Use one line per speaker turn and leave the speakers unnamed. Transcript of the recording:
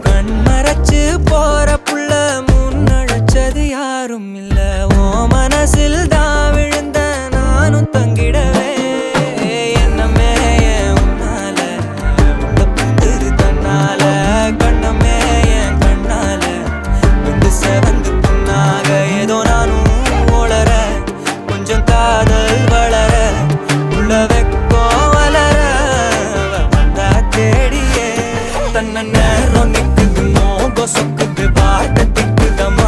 கண் மறைச்சு போற புள்ள முன்னழைச்சது யாரும் இல்ல. ஓ மனசில் தான் விழுந்த நானும் தங்கிடவே என்னமே உன்னால உள்ள புந்துரு தன்னால கண்ணமே என் கண்ணால வந்து செவந்து புண்ணாக ஏதோ நானும் ஓளற கொஞ்சம் காதல் வளர உள்ள வெக்கோ வளர வந்தா தேடியே தன்ன நேரம் நிக்குது மோகம் சொக்குது பாட்ட திக்குதமா.